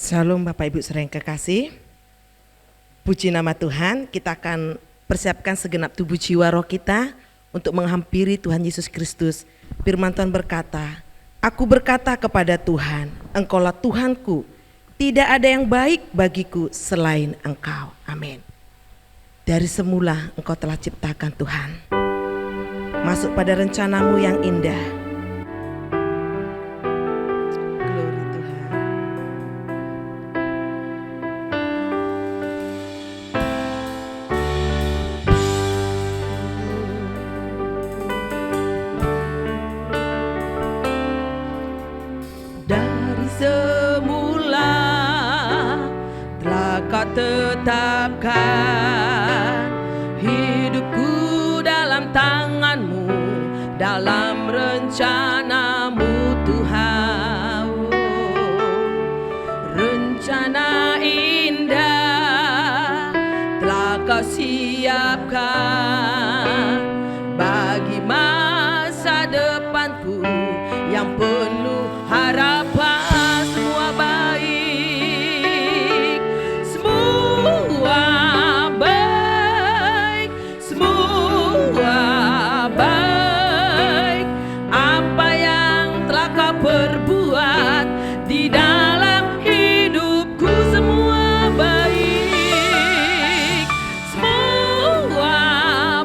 Shalom Bapak Ibu saudara yang kekasih. Puji nama Tuhan, kita akan persiapkan segenap tubuh jiwa roh kita untuk menghampiri Tuhan Yesus Kristus. Firman Tuhan berkata, "Aku berkata kepada Tuhan, Engkaulah Tuhanku, tidak ada yang baik bagiku selain Engkau." Amin. Dari semula Engkau telah ciptakan Tuhan, masuk pada rencanamu yang indah. Tetapkan hidupku dalam tangan-Mu, dalam rencana-Mu Tuhan. Rencana indah telah Kau siapkan bagi masa depanku yang penuh harapan. Semua baik, semua baik, semua baik. Apa yang telah Kau perbuat di dalam hidupku, semua baik, semua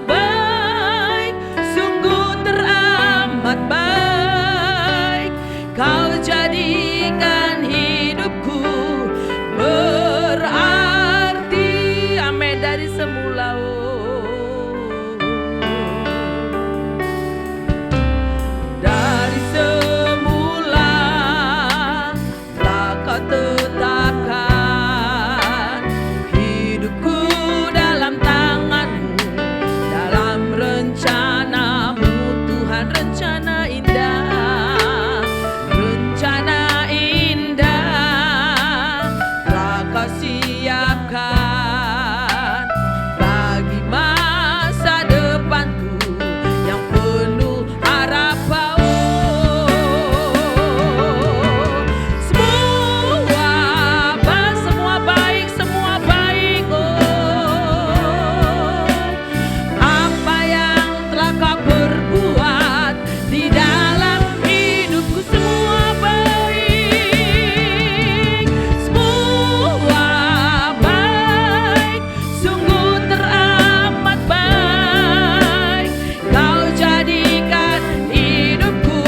baik, sungguh teramat baik. Kau jadikan hidupku berarti, amin, dari semula. Dari semula telah Kau tetapkan hidupku dalam tangan-Mu, dalam rencana-Mu Tuhan. Rencana indah, rencana indah telah Kau siapkan bagi masa depanku yang penuh harapan. Semua baik, semua baik. Apa yang telah Kau perbuat di dalam hidupku, semua baik, semua baik, sungguh teramat baik. Kau jadikan hidupku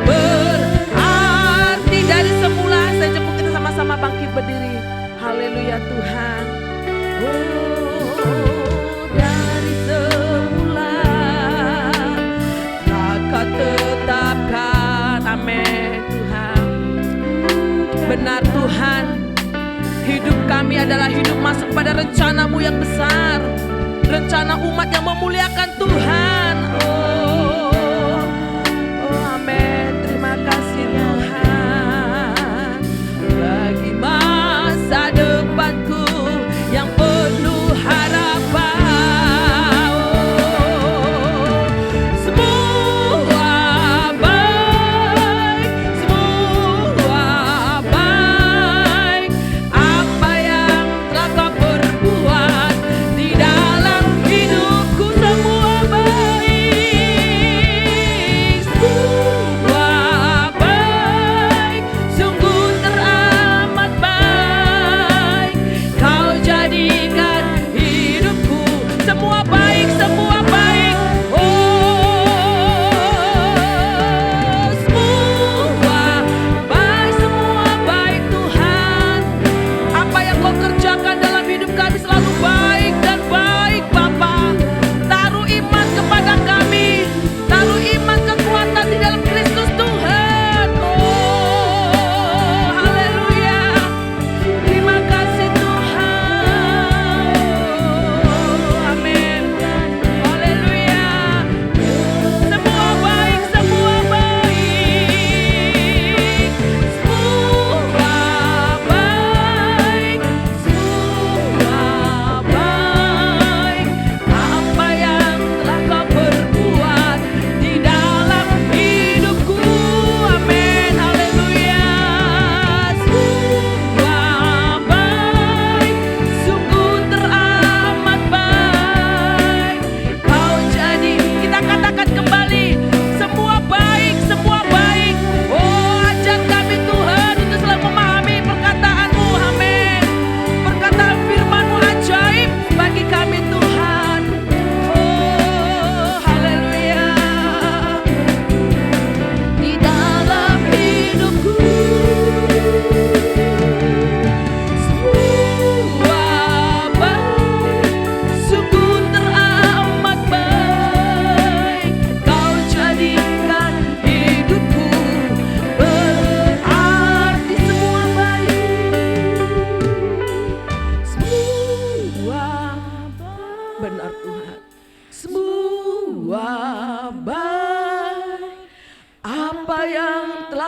berarti. Dari semula, saya jemput kita sama-sama bangkit berdiri. Haleluya Tuhan. Dari semula telah Kau tetapkan, amin Tuhan. Benar Tuhan, hidup kami adalah hidup masuk pada rencana-Mu yang besar, rencana umat yang memuliakan Tuhan. Amin. Terima kasih Tuhan bagi masa depanku yang penuh harapan. Semua baik, semua baik. Apa yang telah Kau perbuat di dalam hidupku, semua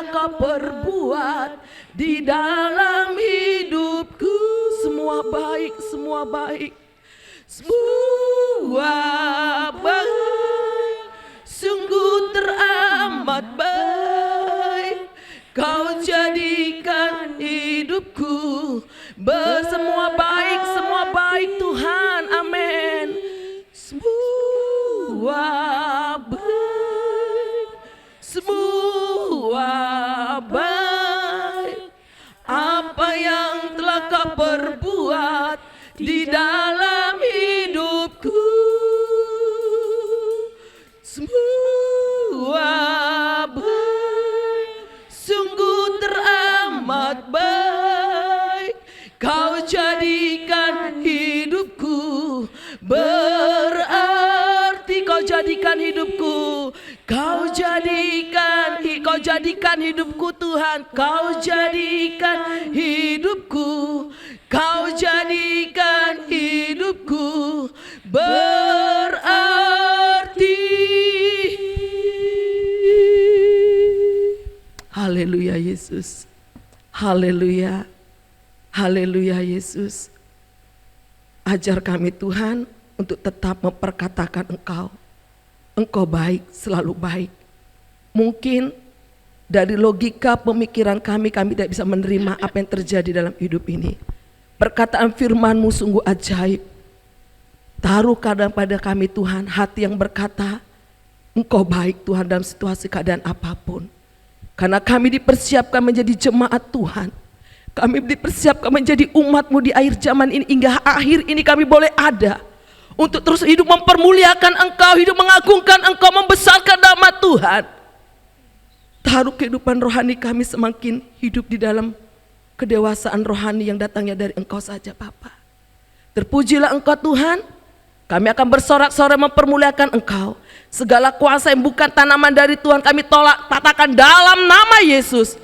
telah Kau perbuat di dalam hidupku. Semua baik, semua baik, semua baik, sungguh teramat baik. Kau jadikan hidupku semua baik Tuhan, amin. Semua baik, semua baik. Apa yang telah Kau perbuat di dalam hidupku, semua baik, sungguh teramat baik. Kau jadikan hidupku berarti, Kau jadikan hidupku, Kau jadikan hidupku Tuhan, Kau jadikan hidupku, Kau jadikan hidupku berarti. Haleluya Yesus, haleluya, haleluya Yesus. Ajar kami Tuhan untuk tetap memperkatakan Engkau baik, selalu baik. Mungkin dari logika pemikiran kami tidak bisa menerima apa yang terjadi dalam hidup ini. Perkataan firman-Mu sungguh ajaib. Taruh kadang pada kami Tuhan hati yang berkata, Engkau baik Tuhan dalam situasi keadaan apapun. Karena kami dipersiapkan menjadi jemaat Tuhan. Kami dipersiapkan menjadi umat-Mu di akhir zaman ini, hingga akhir ini kami boleh ada untuk terus hidup mempermuliakan Engkau, hidup mengagungkan Engkau, membesarkan nama Tuhan. Taruh kehidupan rohani kami semakin hidup di dalam kedewasaan rohani yang datangnya dari Engkau saja Bapa. Terpujilah Engkau Tuhan. Kami akan bersorak-sorai mempermuliakan Engkau. Segala kuasa yang bukan tanaman dari Tuhan kami tolak, katakan dalam nama Yesus.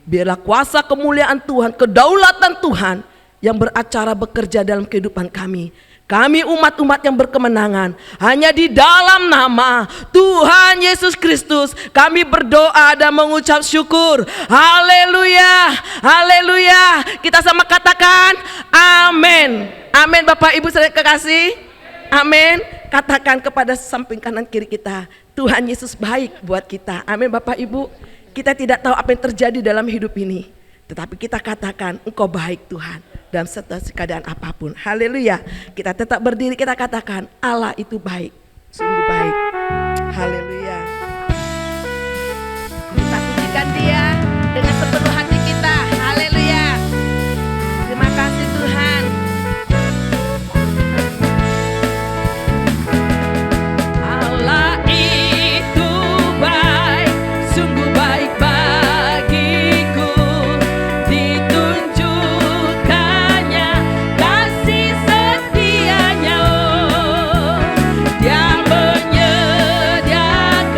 Biarlah kuasa kemuliaan Tuhan, kedaulatan Tuhan yang beracara bekerja dalam kehidupan kami. Kami umat-umat yang berkemenangan hanya di dalam nama Tuhan Yesus Kristus. Kami berdoa dan mengucap syukur. Haleluya, haleluya. Kita sama katakan amin. Amin Bapak Ibu saudara kekasih. Amin. Katakan kepada samping kanan kiri kita, Tuhan Yesus baik buat kita. Amin Bapak Ibu. Kita tidak tahu apa yang terjadi dalam hidup ini, tetapi kita katakan Engkau baik Tuhan dalam situasi keadaan apapun. Haleluya. Kita tetap berdiri, kita katakan Allah itu baik, sungguh baik. Haleluya. Kita pujikan Dia dengan sepenuh hati kita. Haleluya. Terima kasih Tuhan. Allah itu baik, sungguh baik bagiku. Ditunjukkannya kasih setianya, oh. Dia menyediakan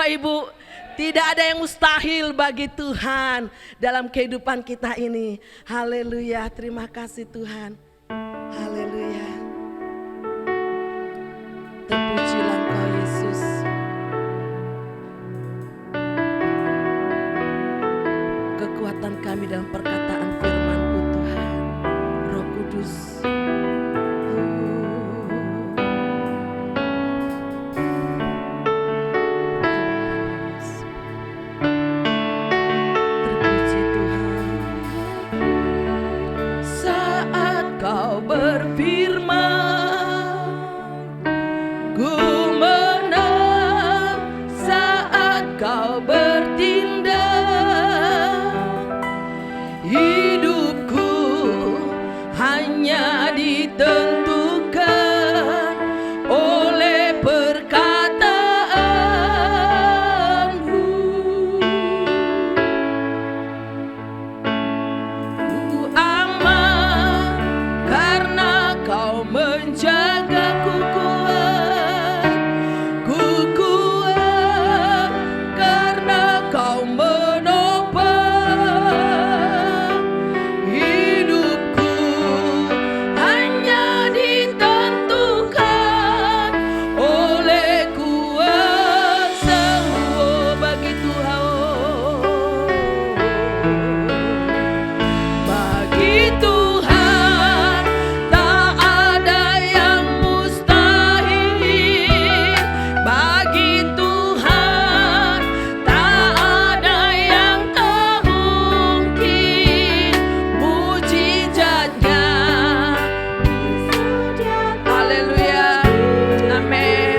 Bapak Ibu, tidak ada yang mustahil bagi Tuhan dalam kehidupan kita ini. Haleluya, terima kasih Tuhan. Haleluya. Terpujilah Engkau Yesus. Kekuatan kami dalam perkataan firman-Mu Tuhan. Roh Kudus. Terpuji Tuhan. Saat Kau berfirman, ku menang. Saat Kau bertindak, hidupku hanya ditentukan oleh perkataan-Mu. Ku aman karena Kau menjagaku kuat. Ku kuat karena Kau menopang. Hidupku hanya ditentukan oleh kuasa-Mu. Bagi Tuhan, bagi Tuhan tak ada yang mustahil. Bagi Tuhan tak ada yang tak mungkin. Mujizatnya, haleluya, amin.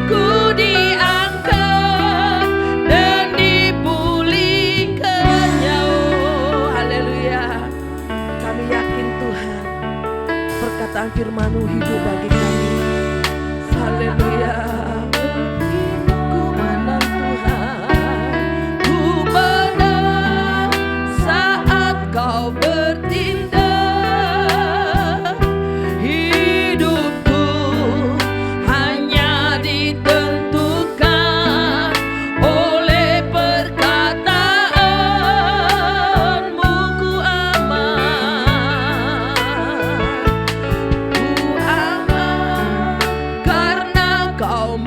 Ku diangkat dan dipulihkannya. Oh, haleluya. Kami yakin Tuhan, perkataan firman-Mu hidup bagi kami. Haleluya. Ku menang Tuhan, ku menang saat Kau bertindak. Hidupku hanya ditentukan oleh perkataan-Mu. Ku aman karena Kau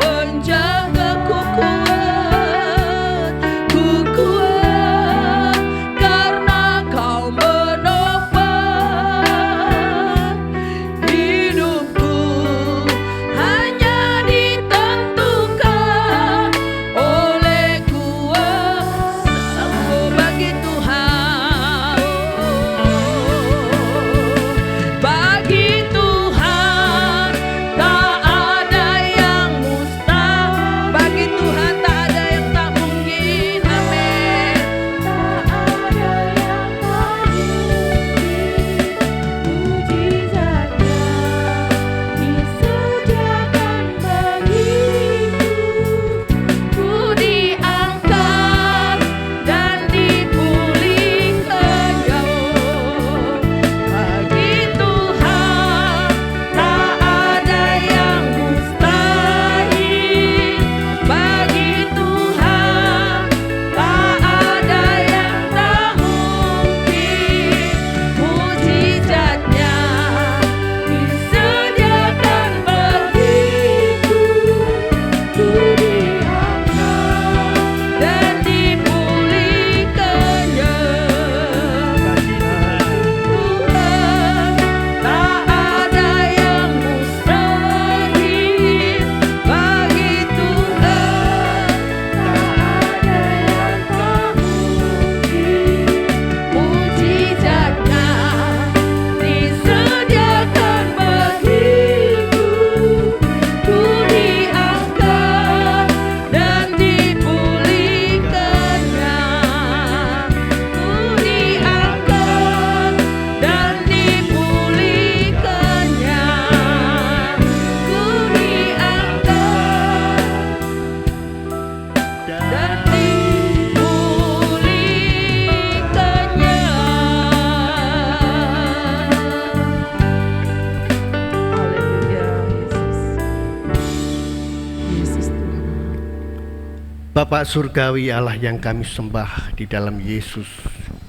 Bapa Surgawi, Allah yang kami sembah di dalam Yesus,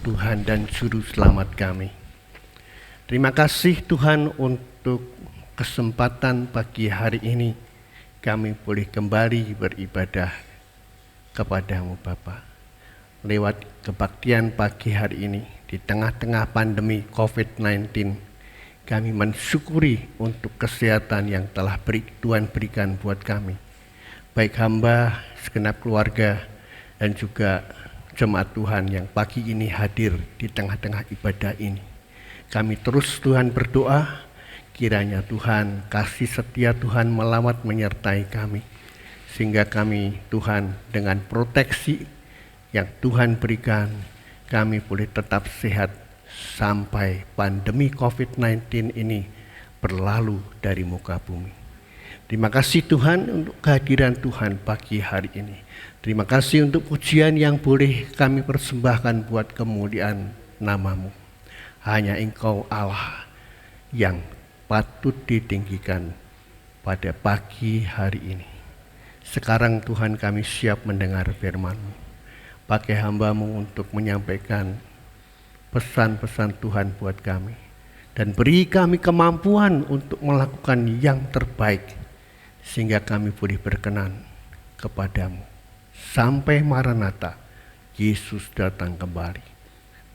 Tuhan dan Juru Selamat kami. Terima kasih Tuhan untuk kesempatan pagi hari ini kami boleh kembali beribadah kepadamu Bapa. Lewat kebaktian pagi hari ini di tengah-tengah pandemi COVID-19, kami mensyukuri untuk kesehatan yang telah Tuhan berikan buat kami. Baik hamba, segenap keluarga, dan juga jemaat Tuhan yang pagi ini hadir di tengah-tengah ibadah ini. Kami terus Tuhan berdoa, kiranya Tuhan kasih setia Tuhan melawat menyertai kami. Sehingga kami Tuhan dengan proteksi yang Tuhan berikan, kami boleh tetap sehat sampai pandemi COVID-19 ini berlalu dari muka bumi. Terima kasih Tuhan untuk kehadiran Tuhan pagi hari ini. Terima kasih untuk pujian yang boleh kami persembahkan buat kemuliaan nama-Mu. Hanya Engkau Allah yang patut ditinggikan pada pagi hari ini. Sekarang Tuhan kami siap mendengar firman-Mu. Pakai hamba-Mu untuk menyampaikan pesan-pesan Tuhan buat kami. Dan beri kami kemampuan untuk melakukan yang terbaik. Sehingga kami boleh berkenan kepadamu. Sampai Maranatha, Yesus datang kembali.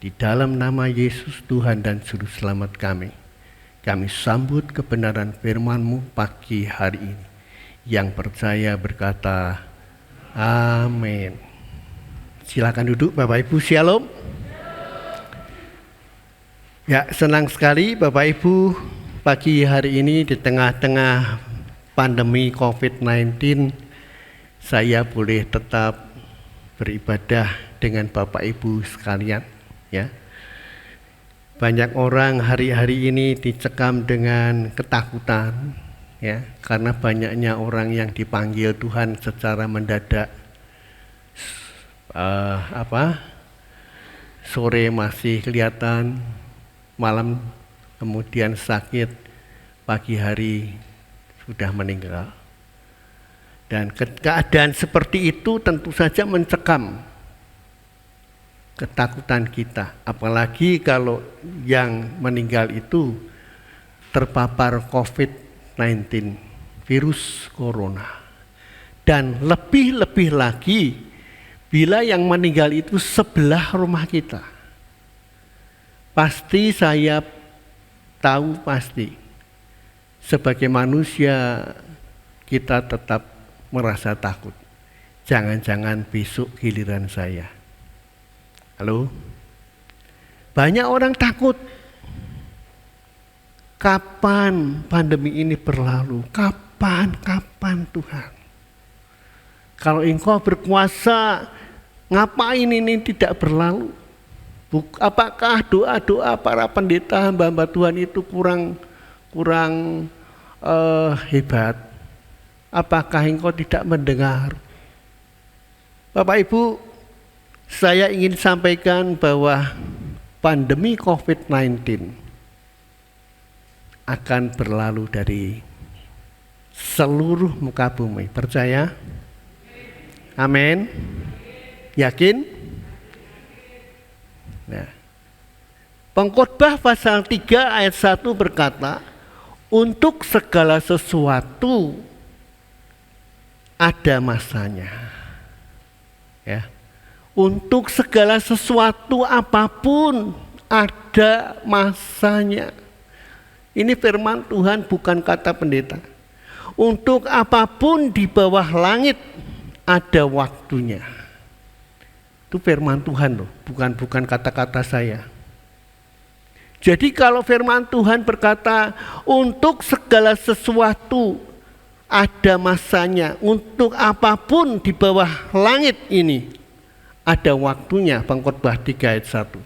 Di dalam nama Yesus Tuhan dan Juru Selamat kami sambut kebenaran firman-Mu pagi hari ini. Yang percaya berkata, amin. Silakan duduk Bapak Ibu, shalom. Ya, senang sekali Bapak Ibu pagi hari ini di tengah-tengah pandemi COVID-19 saya boleh tetap beribadah dengan Bapak Ibu sekalian ya. Banyak orang hari-hari ini dicekam dengan ketakutan ya, karena banyaknya orang yang dipanggil Tuhan secara mendadak. Sore masih kelihatan, malam kemudian sakit, pagi hari sudah meninggal. Dan keadaan seperti itu tentu saja mencekam ketakutan kita. Apalagi kalau yang meninggal itu terpapar COVID-19, virus corona. Dan lebih-lebih lagi bila yang meninggal itu sebelah rumah kita. Pasti saya tahu pasti. Sebagai manusia kita tetap merasa takut. Jangan-jangan besok giliran saya. Halo? Banyak orang takut. Kapan pandemi ini berlalu? Kapan Tuhan? Kalau Engkau berkuasa, ngapain ini tidak berlalu? Apakah doa-doa para pendeta hamba-hamba Tuhan itu kurang hebat? Apakah Engkau tidak mendengar? Bapak Ibu, saya ingin sampaikan bahwa pandemi COVID-19 akan berlalu dari seluruh muka bumi. Percaya? Amin. Yakin? Nah, Pengkhotbah pasal 3 ayat 1 berkata, untuk segala sesuatu ada masanya. Ya. Untuk segala sesuatu apapun ada masanya. Ini firman Tuhan, bukan kata pendeta. Untuk apapun di bawah langit ada waktunya. Itu firman Tuhan loh, bukan kata-kata saya. Jadi kalau firman Tuhan berkata untuk segala sesuatu ada masanya, untuk apapun di bawah langit ini ada waktunya. Pengkhotbah 3 ayat 1.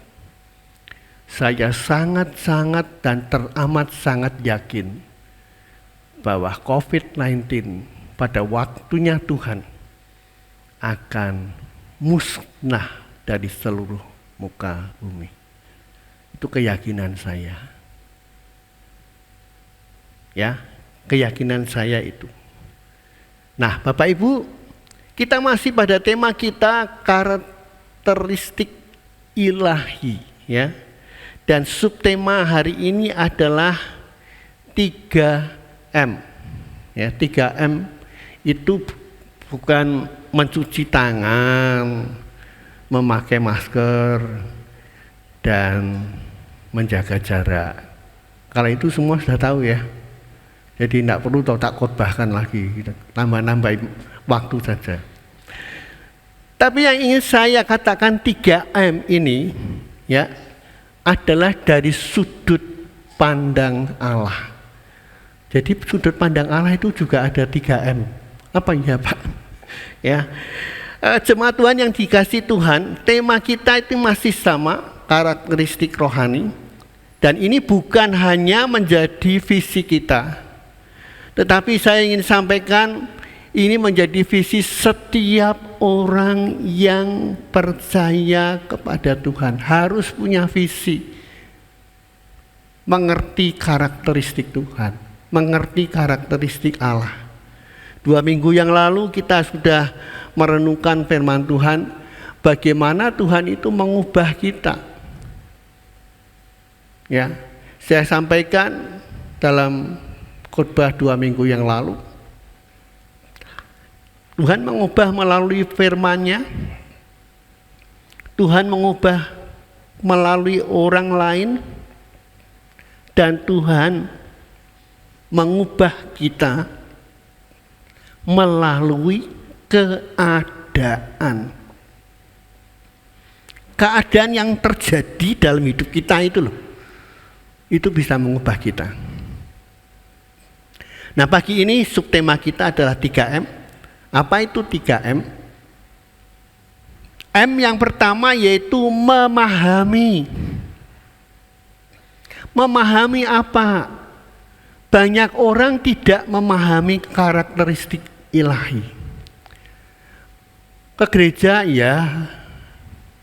Saya sangat-sangat dan teramat sangat yakin bahwa COVID-19 pada waktunya Tuhan akan musnah dari seluruh muka bumi. Itu keyakinan saya. Ya, keyakinan saya itu. Nah, Bapak Ibu, Kita masih pada tema kita karakteristik ilahi, ya. Dan subtema hari ini adalah 3M. Ya, 3M itu bukan mencuci tangan, memakai masker, dan menjaga jarak. Kalau itu semua sudah tahu ya. Jadi tidak perlu tak khotbahkan lagi, tambah-nambahin waktu saja. Tapi yang ingin saya katakan 3M ini ya adalah dari sudut pandang Allah. Jadi sudut pandang Allah itu juga ada 3M. Apa ya Pak? Ya, jemaat Tuhan yang dikasihi Tuhan, tema kita itu masih sama, karakteristik rohani. Dan ini bukan hanya menjadi visi kita, tetapi saya ingin sampaikan ini menjadi visi setiap orang yang percaya kepada Tuhan. Harus punya visi, mengerti karakteristik Tuhan, mengerti karakteristik Allah. 2 minggu yang lalu kita sudah merenungkan firman Tuhan, bagaimana Tuhan itu mengubah kita. Ya, saya sampaikan dalam khotbah 2 minggu yang lalu, Tuhan mengubah melalui firman-Nya, Tuhan mengubah melalui orang lain, dan Tuhan mengubah kita melalui keadaan. Keadaan yang terjadi dalam hidup kita itu loh, itu bisa mengubah kita. Nah, pagi ini subtema kita adalah 3M. Apa itu 3M? M yang pertama yaitu memahami. Memahami apa? Banyak orang tidak memahami karakteristik ilahi. Ke gereja ya,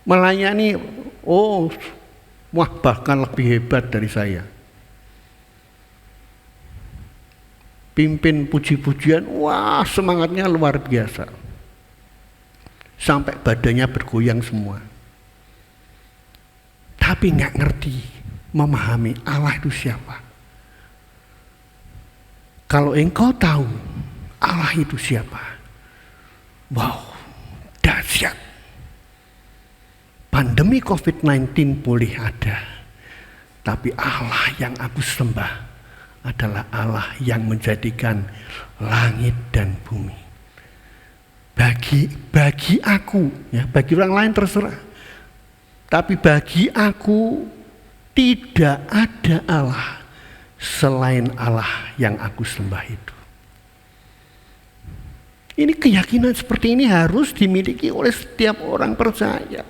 melayani, wah bahkan lebih hebat dari saya. Pimpin puji-pujian, wah semangatnya luar biasa. Sampai badannya bergoyang semua. Tapi nggak ngerti, memahami Allah itu siapa. Kalau engkau tahu Allah itu siapa, wow, dahsyat. Pandemi COVID-19 boleh ada, tapi Allah yang aku sembah adalah Allah yang menjadikan langit dan bumi. Bagi aku, ya, bagi orang lain terserah. Tapi bagi aku tidak ada Allah selain Allah yang aku sembah itu. Ini keyakinan seperti ini harus dimiliki oleh setiap orang percaya.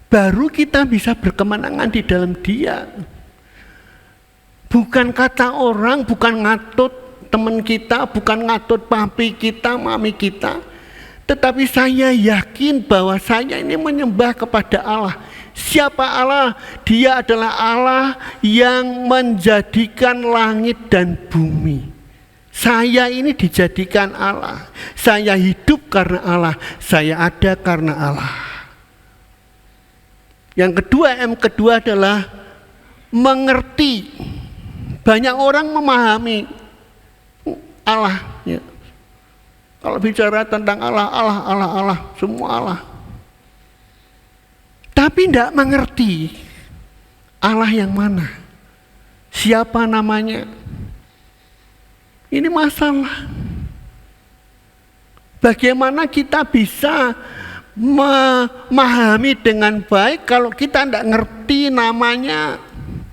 Baru kita bisa berkemenangan di dalam Dia. Bukan kata orang, bukan ngatut teman kita, bukan ngatut papi kita, mami kita. Tetapi saya yakin bahwa saya ini menyembah kepada Allah. Siapa Allah? Dia adalah Allah yang menjadikan langit dan bumi. Saya ini dijadikan Allah. Saya hidup karena Allah. Saya ada karena Allah. Yang kedua, M kedua adalah mengerti. Banyak orang memahami Allah. Ya. Kalau bicara tentang Allah, semua Allah. Tapi tidak mengerti Allah yang mana, siapa namanya. Ini masalah. Bagaimana kita bisa memahami dengan baik kalau kita tidak ngerti namanya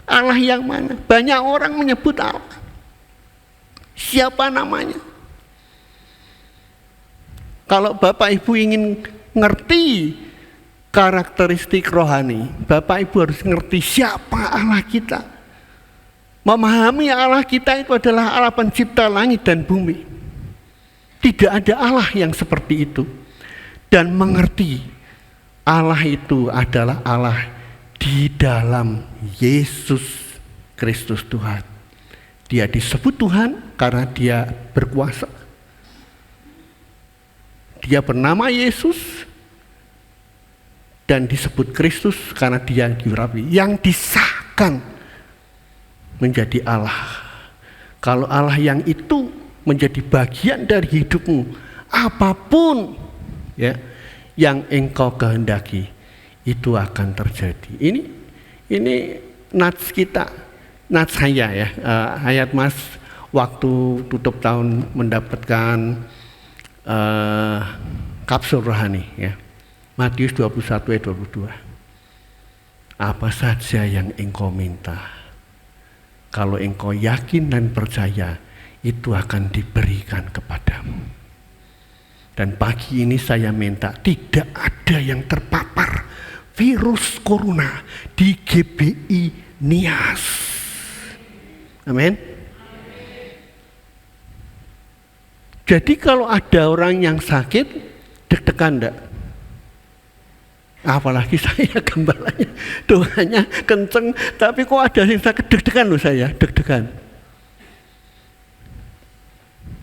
Allah yang mana. Banyak orang menyebut Allah, siapa namanya. Kalau Bapak Ibu ingin ngerti karakteristik rohani, Bapak Ibu harus ngerti siapa Allah kita. Memahami Allah kita itu adalah Allah pencipta langit dan bumi. Tidak ada Allah yang seperti itu. Dan mengerti Allah itu adalah Allah di dalam Yesus Kristus Tuhan. Dia disebut Tuhan karena Dia berkuasa. Dia bernama Yesus dan disebut Kristus karena dia diurapi, yang disahkan menjadi Allah. Kalau Allah yang itu menjadi bagian dari hidupmu, apapun ya yang engkau kehendaki itu akan terjadi. Ini nats kita, nats saya ya, ayat Mas waktu tutup tahun mendapatkan kapsul rohani ya. Matius 21 ayat 22. Apa saja yang engkau minta, kalau engkau yakin dan percaya, itu akan diberikan kepadamu. Dan pagi ini saya minta tidak ada yang terpapar virus corona di GBI Nias. Amin. Jadi kalau ada orang yang sakit, deg-degan enggak? Apalagi saya gembalanya, doanya kenceng, tapi kok ada yang sakit, deg-degan loh saya, deg-degan.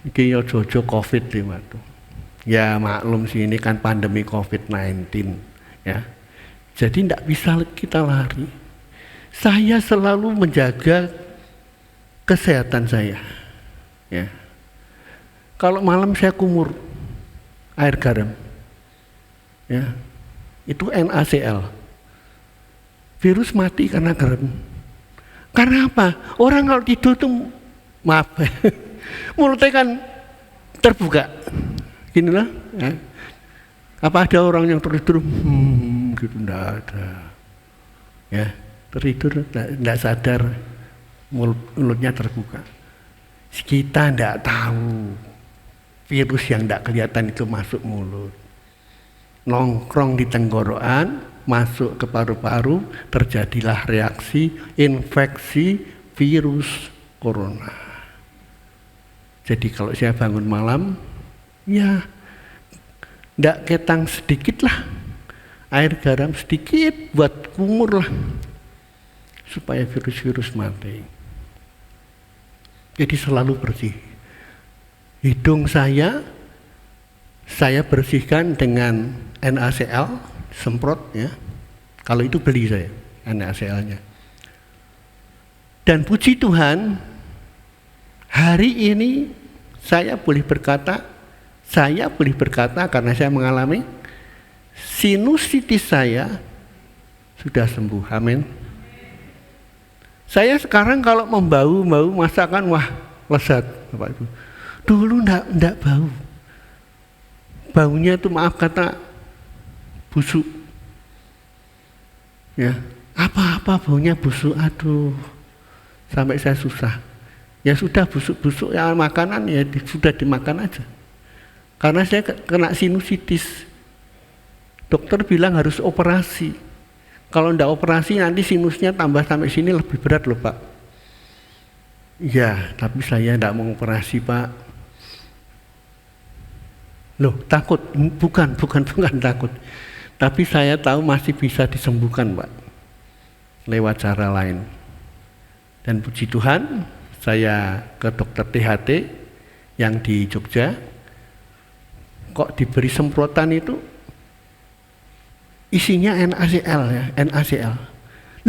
Iki yo jojo COVID tuh. Ya maklum sih, ini kan pandemi COVID-19 ya. Jadi tidak bisa kita lari. Saya selalu menjaga kesehatan saya. Ya. Kalau malam saya kumur air garam, ya itu NaCl. Virus mati karena garam. Karena apa? Orang kalau tidur tuh maaf, mulutnya kan terbuka, gini lah. Ya. Apa ada orang yang tertidur? Gitu enggak ada. Ya tertidur enggak sadar mulutnya terbuka. Kita enggak tahu virus yang enggak kelihatan itu masuk mulut. Nongkrong di tenggorokan, masuk ke paru-paru, terjadilah reaksi infeksi virus corona. Jadi kalau saya bangun malam, ya ndak ketang sedikit lah, air garam sedikit buat kumur lah, supaya virus-virus mati. Jadi selalu bersih. Hidung saya bersihkan dengan NaCl, semprot ya. Kalau itu beli saya NaCl-nya. Dan puji Tuhan, hari ini saya boleh berkata karena saya mengalami sinusitis saya sudah sembuh. Amin. Saya sekarang kalau membau masakan, wah lezat Bapak Ibu. Dulu enggak bau. Baunya itu maaf kata busuk. Ya, apa-apa baunya busuk, aduh. Sampai saya susah. Ya sudah busuk-busuk ya makanan ya sudah dimakan aja. Karena saya kena sinusitis. Dokter bilang harus operasi. Kalau enggak operasi nanti sinusnya tambah sampai sini lebih berat loh Pak. Ya, tapi saya enggak mau operasi Pak. Loh takut? Bukan takut. Tapi saya tahu masih bisa disembuhkan Pak. Lewat cara lain. Dan puji Tuhan, saya ke dokter THT yang di Jogja. Kok diberi semprotan itu isinya NaCl ya, NaCl.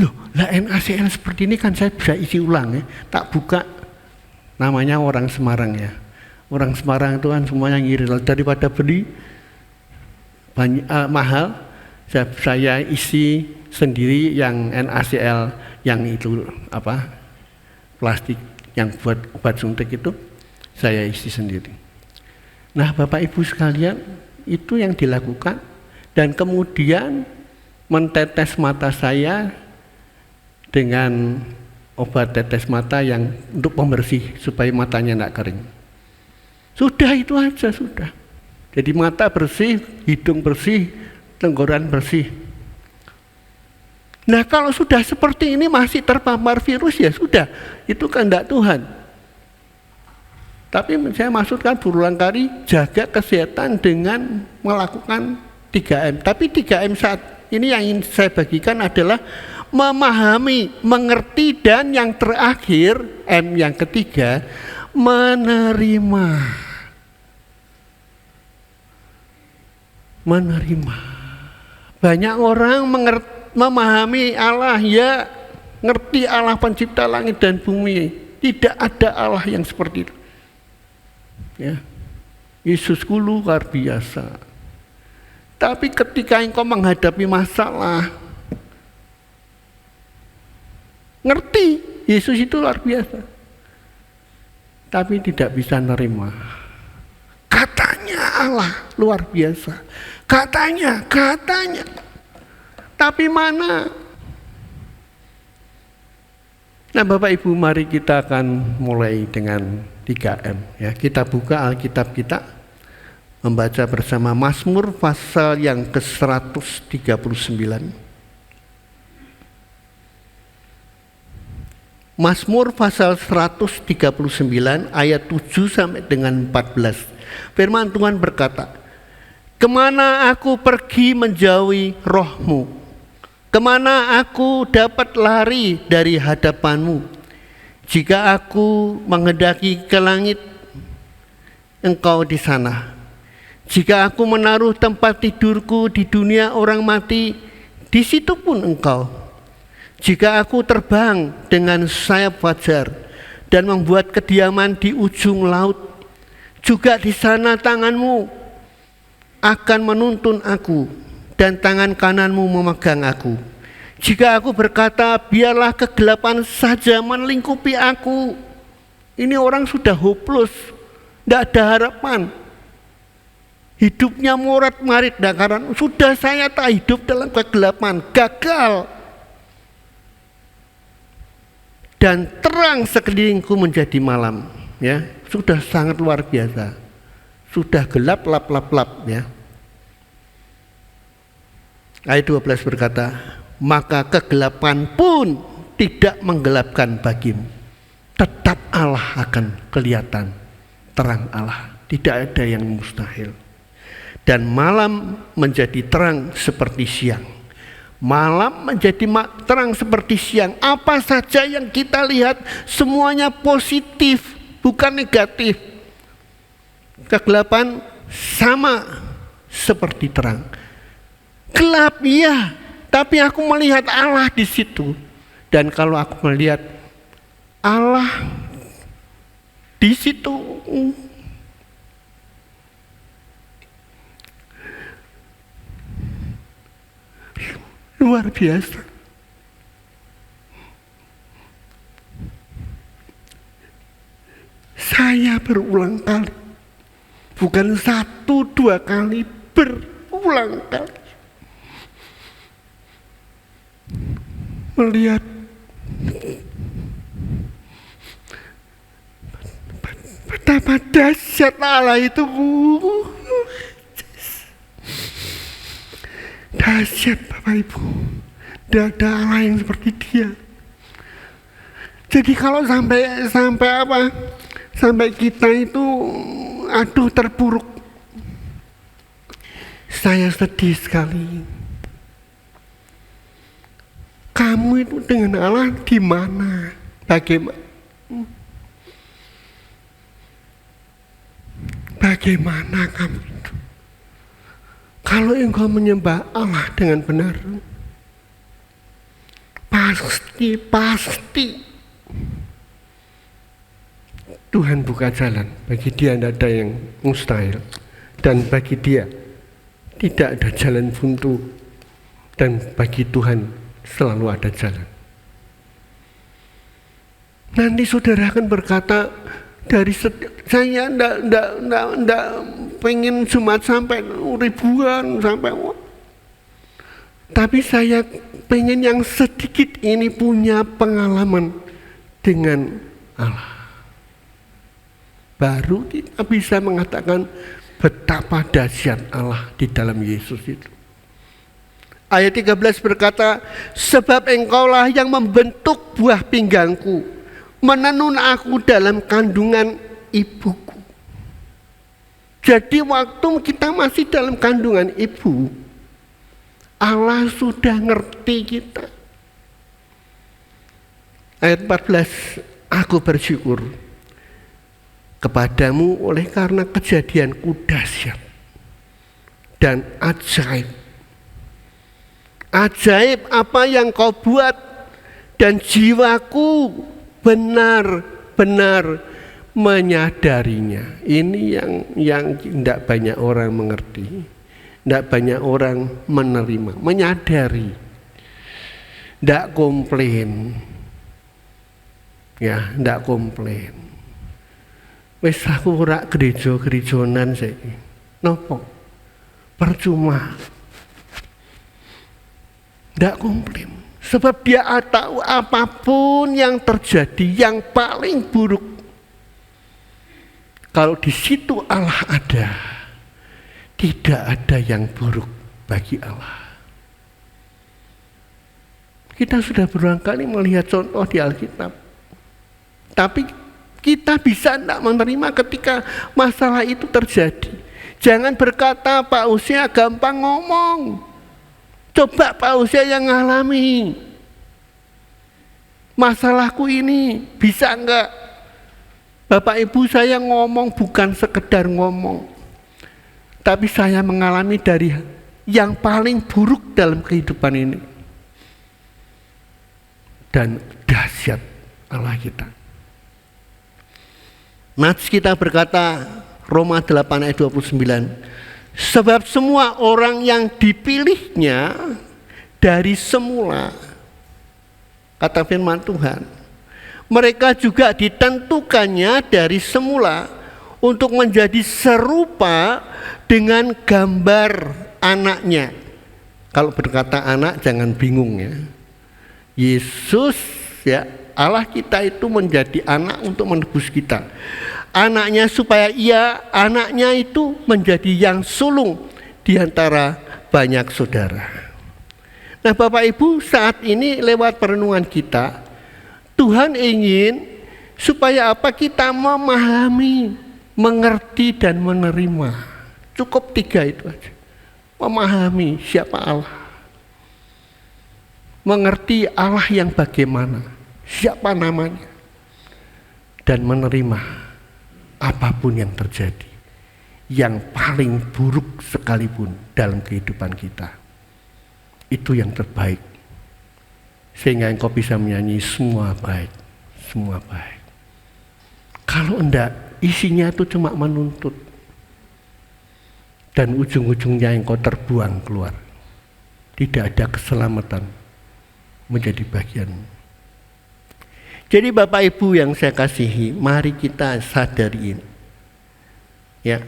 Loh, lah NaCl seperti ini kan saya bisa isi ulang ya. Tak buka, namanya orang Semarang ya. Orang Semarang itu kan semuanya ngirit, daripada beli banyak, mahal, saya isi sendiri yang NaCl yang itu apa plastik yang buat obat suntik itu saya isi sendiri. Nah Bapak Ibu sekalian, itu yang dilakukan. Dan kemudian mentetes mata saya dengan obat tetes mata yang untuk pembersih supaya matanya tidak kering. Sudah itu aja sudah. Jadi mata bersih, hidung bersih, tenggorokan bersih. Nah kalau sudah seperti ini masih terpapar virus ya sudah, itu kehendak Tuhan. Tapi saya maksudkan berulang kali jaga kesehatan dengan melakukan 3M. Tapi 3M saat ini yang ingin saya bagikan adalah memahami, mengerti, dan yang terakhir M yang ketiga, menerima. menerima. Banyak orang memahami Allah, ya, ngerti Allah pencipta langit dan bumi. Tidak ada Allah yang seperti itu. Ya. Yesusku luar biasa. Tapi ketika engkau menghadapi masalah, ngerti Yesus itu luar biasa, tapi tidak bisa nerima. Katanya Allah luar biasa, katanya, tapi mana? Nah Bapak Ibu, mari kita akan mulai dengan 3M. Ya, kita buka Alkitab kita, membaca bersama Mazmur pasal yang ke-139. Mazmur pasal 139 ayat 7 sampai dengan 14. Firman Tuhan berkata, "Kemana aku pergi menjauhi roh-Mu? Kemana aku dapat lari dari hadapan-Mu? Jika aku menghendaki ke langit, Engkau di sana. Jika aku menaruh tempat tidurku di dunia orang mati, di situ pun Engkau. Jika aku terbang dengan sayap fajar dan membuat kediaman di ujung laut, juga di sana tangan-Mu akan menuntun aku dan tangan kanan-Mu memegang aku. Jika aku berkata, biarlah kegelapan saja melingkupi aku." Ini orang sudah hopeless, tidak ada harapan. Hidupnya morat-marit, karena sudah saya tak hidup dalam kegelapan, gagal. Dan terang sekelilingku menjadi malam, ya, sudah sangat luar biasa, sudah gelap lap, ya. Ayat 12 berkata, "Maka kegelapan pun tidak menggelapkan bagimu, tetap Allah akan kelihatan, terang Allah, tidak ada yang mustahil. Dan malam menjadi terang seperti siang." Malam menjadi terang seperti siang. Apa saja yang kita lihat semuanya positif, bukan negatif. Kegelapan sama seperti terang. Gelap ya, tapi aku melihat Allah di situ. Dan kalau aku melihat Allah di situ, luar biasa. Saya berulang kali, bukan 1-2 kali, berulang kali melihat betapa dahsyat Allah itu, dahsyat Bapak Ibu. Tidak ada Allah yang seperti Dia. Jadi kalau sampai kita itu terpuruk, saya sedih sekali. Kamu itu dengan Allah di mana? Bagaimana kamu itu? Kalau engkau menyembah Allah dengan benar, pasti Tuhan buka jalan. Bagi Dia tidak ada yang mustahil, dan bagi Dia tidak ada jalan buntu, dan bagi Tuhan selalu ada jalan. Nanti saudara akan berkata, saya enggak pengen Jumat sampai ribuan, tapi saya pengen yang sedikit ini punya pengalaman dengan Allah. Baru kita bisa mengatakan betapa dahsyat Allah di dalam Yesus itu. Ayat 13 berkata, "Sebab Engkaulah yang membentuk buah pinggangku, menenun aku dalam kandungan ibuku." Jadi waktu kita masih dalam kandungan ibu, Allah sudah ngerti kita. Ayat 14, "Aku bersyukur kepadamu oleh karena kejadianku dahsyat dan ajaib. Ajaib apa yang kau buat, dan jiwaku benar-benar menyadarinya. Ini yang tidak banyak orang mengerti, tidak banyak orang menerima, menyadari, tidak komplain, ya, tidak komplain. Wes aku ora gereja-gerejonan saiki. Nopo? Percuma. Tidak komplain. Sebab dia tahu apapun yang terjadi yang paling buruk, kalau di situ Allah ada, tidak ada yang buruk bagi Allah. Kita sudah berulang kali melihat contoh di Alkitab. Tapi kita bisa tidak menerima ketika masalah itu terjadi. Jangan berkata Pak Usia gampang ngomong. Coba Pak Usia yang ngalami. Masalahku ini bisa enggak? Bapak Ibu, saya ngomong bukan sekedar ngomong, tapi saya mengalami dari yang paling buruk dalam kehidupan ini. Dan dahsyat Allah kita. Nats kita berkata, Roma 8 ayat 29, sebab semua orang yang dipilihnya dari semula, kata firman Tuhan, mereka juga ditentukannya dari semula untuk menjadi serupa dengan gambar anaknya. Kalau berkata anak jangan bingung ya. Yesus ya, Allah kita itu menjadi anak untuk menebus kita. Anaknya supaya anaknya itu menjadi yang sulung di antara banyak saudara. Nah Bapak Ibu, saat ini lewat perenungan kita, Tuhan ingin supaya apa? Kita memahami, mengerti dan menerima. Cukup 3 itu aja. Memahami siapa Allah, mengerti Allah yang bagaimana, siapa namanya, dan menerima apapun yang terjadi, yang paling buruk sekalipun dalam kehidupan kita, itu yang terbaik, sehingga engkau bisa menyanyi semua baik, semua baik. Kalau enggak, isinya itu cuma menuntut, dan ujung-ujungnya engkau terbuang keluar, tidak ada keselamatan menjadi bagianmu. Jadi Bapak Ibu yang saya kasihi, mari kita sadari ini. Ya.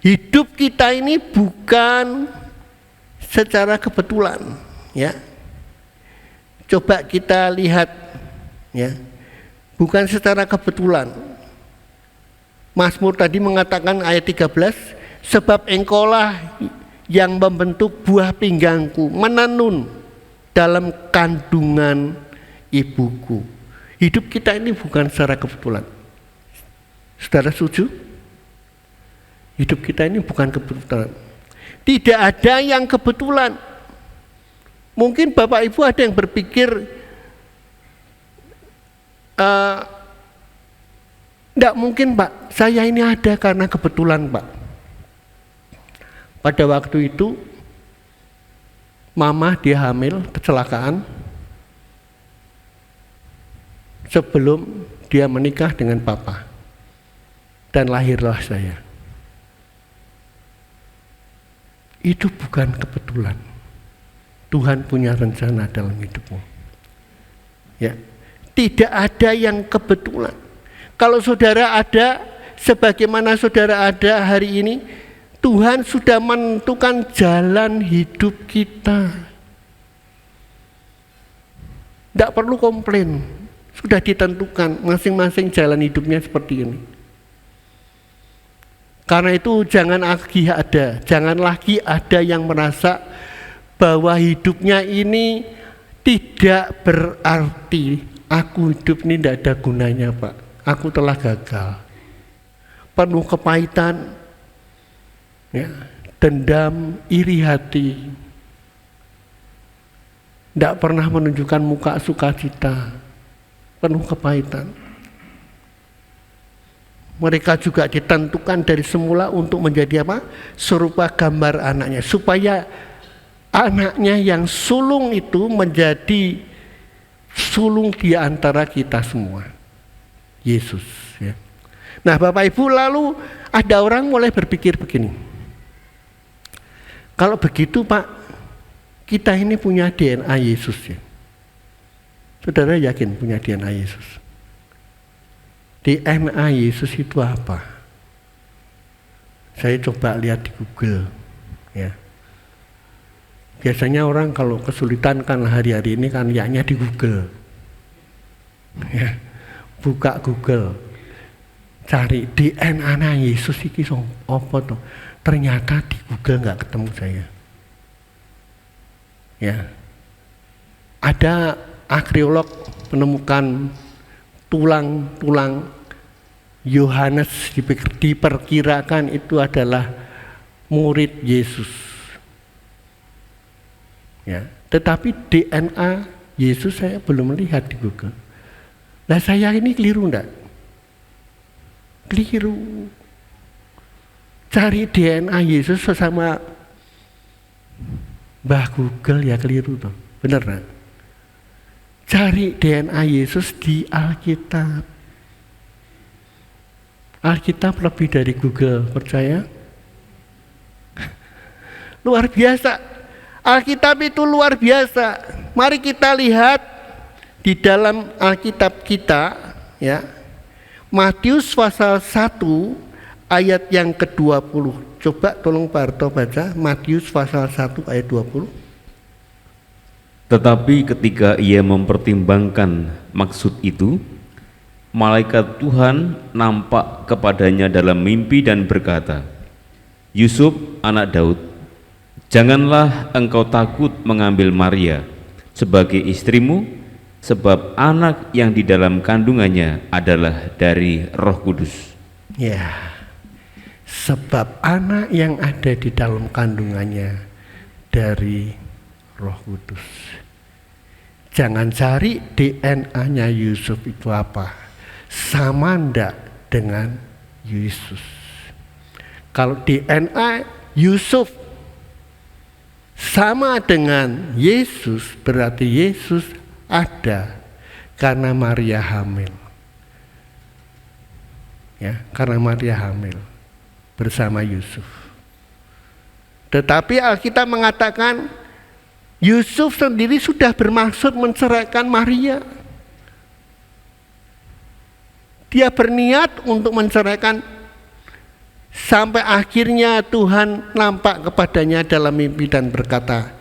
Hidup kita ini bukan secara kebetulan, ya. Coba kita lihat ya. Bukan secara kebetulan. Mazmur tadi mengatakan ayat 13, sebab engkaulah yang membentuk buah pinggangku, menenun dalam kandungan ibuku. Hidup kita ini bukan secara kebetulan. Saudara setuju? Hidup kita ini bukan kebetulan. Tidak ada yang kebetulan. Mungkin Bapak Ibu ada yang berpikir, tidak mungkin Pak, saya ini ada karena kebetulan Pak. Pada waktu itu mama dia hamil, kecelakaan, sebelum dia menikah dengan papa, dan lahirlah saya. Itu bukan kebetulan. Tuhan punya rencana dalam hidupmu. Ya, tidak ada yang kebetulan. Kalau saudara ada, sebagaimana saudara ada hari ini, Tuhan sudah menentukan jalan hidup kita. Tidak perlu komplain. Sudah ditentukan masing-masing jalan hidupnya seperti ini. Karena itu jangan lagi ada yang merasa bahwa hidupnya ini tidak berarti. Aku hidup ini tidak ada gunanya Pak. Aku telah gagal. Penuh kepahitan, ya, dendam, iri hati. Tidak pernah menunjukkan muka sukacita. Penuh kepahitan. Mereka juga ditentukan dari semula untuk menjadi apa? Serupa gambar anaknya, supaya anaknya yang sulung itu menjadi sulung di antara kita semua, Yesus ya. Nah Bapak Ibu, lalu ada orang mulai berpikir begini, kalau begitu Pak, kita ini punya DNA Yesus ya. Saudara yakin punya DNA Yesus? DNA Yesus itu apa? Saya coba lihat di Google ya. Biasanya orang kalau kesulitan kan hari-hari ini kan lihatnya di Google ya. Buka Google, cari DNA Yesus iki apa tuh? Ternyata di Google nggak ketemu saya ya. Ada arkeolog menemukan tulang-tulang Yohanes, diperkirakan itu adalah murid Yesus ya. Tetapi DNA Yesus saya belum melihat di Google. Nah saya ini keliru enggak? Keliru. Cari DNA Yesus sama Mbah Google ya keliru tuh. Bener enggak? Cari DNA Yesus di Alkitab. Alkitab lebih dari Google, percaya? Luar biasa. Alkitab itu luar biasa. Mari kita lihat di dalam Alkitab kita ya. Matius pasal 1 ayat yang ke-20. Coba tolong Pak Arto baca Matius pasal 1 ayat 20. Tetapi ketika ia mempertimbangkan maksud itu, malaikat Tuhan nampak kepadanya dalam mimpi dan berkata, Yusuf anak Daud, janganlah engkau takut mengambil Maria sebagai istrimu, sebab anak yang di dalam kandungannya adalah dari Roh Kudus. Ya, sebab anak yang ada di dalam kandungannya dari Roh Kudus. Jangan cari DNA-nya Yusuf itu apa. Sama ndak dengan Yesus? Kalau DNA Yusuf sama dengan Yesus, berarti Yesus ada karena Maria hamil. Ya, karena Maria hamil bersama Yusuf. Tetapi Alkitab mengatakan Yusuf sendiri sudah bermaksud menceraikan Maria. Dia berniat untuk menceraikan, sampai akhirnya Tuhan nampak kepadanya dalam mimpi dan berkata,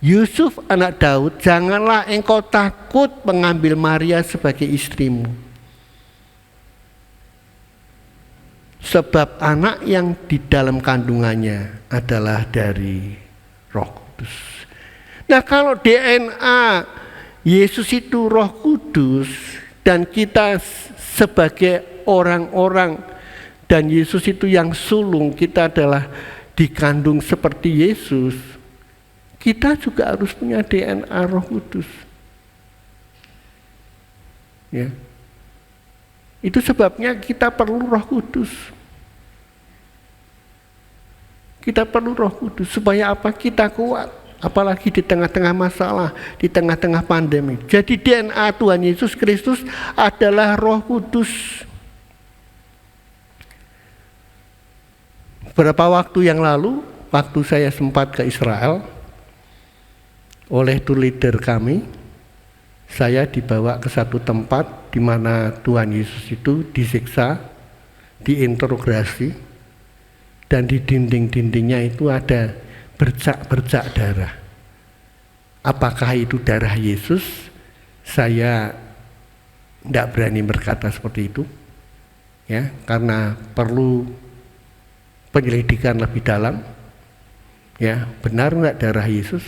Yusuf anak Daud, janganlah engkau takut mengambil Maria sebagai istrimu, sebab anak yang di dalam kandungannya adalah dari Roh Kudus. Nah kalau DNA Yesus itu Roh Kudus dan kita sebagai orang-orang dan Yesus itu yang sulung, kita adalah dikandung seperti Yesus, kita juga harus punya DNA Roh Kudus ya. Itu sebabnya kita perlu Roh Kudus. Kita perlu Roh Kudus supaya apa? Kita kuat, apalagi di tengah-tengah masalah, di tengah-tengah pandemi. Jadi DNA Tuhan Yesus Kristus adalah Roh Kudus. Beberapa waktu yang lalu, waktu saya sempat ke Israel, oleh tour leader kami, saya dibawa ke satu tempat di mana Tuhan Yesus itu disiksa, diinterogasi, dan di dinding-dindingnya itu ada bercak-bercak darah. Apakah itu darah Yesus? Saya tidak berani berkata seperti itu, ya, karena perlu penyelidikan lebih dalam. Ya, benar nggak darah Yesus?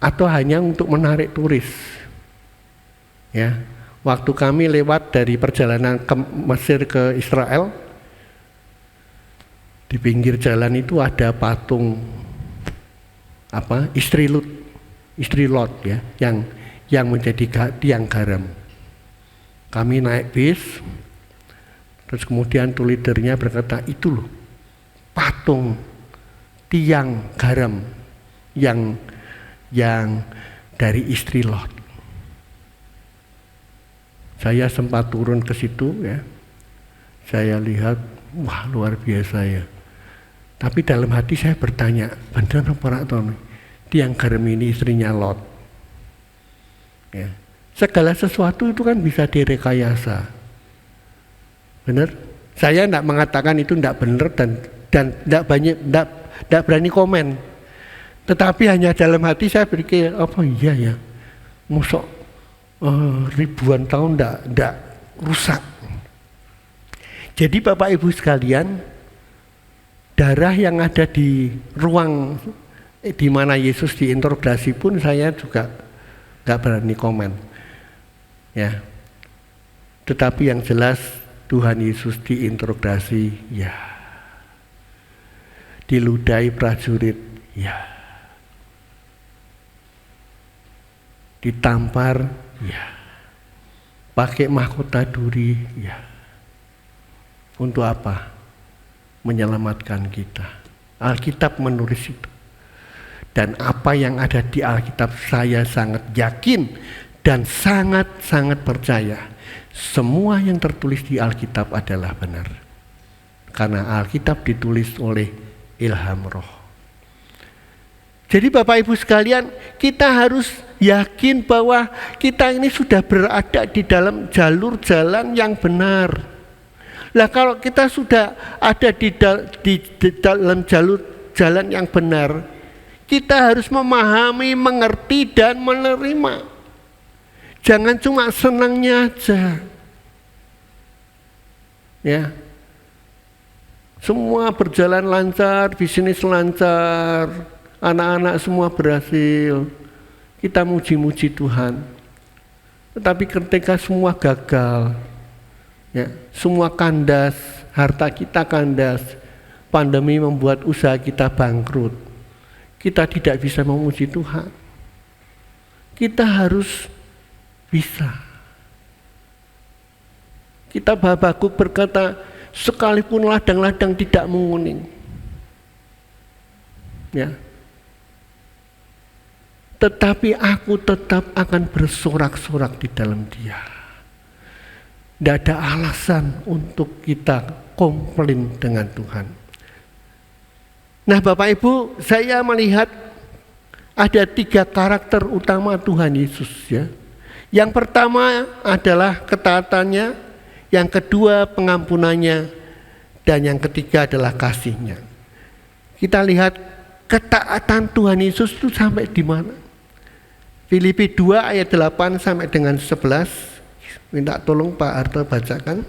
Atau hanya untuk menarik turis? Ya, waktu kami lewat dari perjalanan ke Mesir ke Israel, di pinggir jalan itu ada patung istri Lot ya, yang menjadi tiang garam. Kami naik bis, Terus kemudian tuh leadernya berkata, itu loh patung tiang garam yang dari istri Lot. Saya sempat turun ke situ ya. Saya lihat, wah luar biasa ya. Tapi dalam hati saya bertanya, beneran apa Pak Tony? Tiang garam ini istrinya Lot. Ya. Segala sesuatu itu kan bisa direkayasa. Benar? Saya tidak mengatakan itu tidak benar dan tidak berani komen. Tetapi hanya dalam hati saya berpikir, apa iya ya? Mosok ribuan tahun tidak rusak. Jadi Bapak Ibu sekalian, darah yang ada di ruang di mana Yesus diinterogasi pun saya juga nggak berani komen. Ya. Tetapi yang jelas Tuhan Yesus diinterogasi, ya. Diludahi prajurit, ya. Ditampar, ya. Pakai mahkota duri, ya. Untuk apa? Menyelamatkan kita. Alkitab menulis itu. Dan apa yang ada di Alkitab saya sangat yakin dan sangat-sangat percaya. Semua yang tertulis di Alkitab adalah benar. Karena Alkitab ditulis oleh ilham roh. Jadi Bapak Ibu sekalian, kita harus yakin bahwa kita ini sudah berada di dalam jalur jalan yang benar. Lah kalau kita sudah ada di dalam jalur jalan yang benar, kita harus memahami, mengerti dan menerima. Jangan cuma senangnya aja. Ya. Semua berjalan lancar, bisnis lancar, anak-anak semua berhasil. Kita muji-muji Tuhan. Tetapi ketika semua gagal, ya, semua kandas, harta kita kandas, pandemi membuat usaha kita bangkrut, kita tidak bisa memuji Tuhan. Kita harus bisa. Kita Habakuk berkata, sekalipun ladang-ladang tidak menguning, ya, tetapi aku tetap akan bersorak-sorak di dalam Dia. Tidak ada alasan untuk kita komplain dengan Tuhan. Nah Bapak Ibu, saya melihat ada 3 karakter utama Tuhan Yesus ya. Yang pertama adalah ketaatannya, yang kedua pengampunannya, dan yang ketiga adalah kasihnya. Kita lihat ketaatan Tuhan Yesus itu sampai di mana? Filipi 2 ayat 8 sampai dengan 11. Minta tolong Pak Harto bacakan.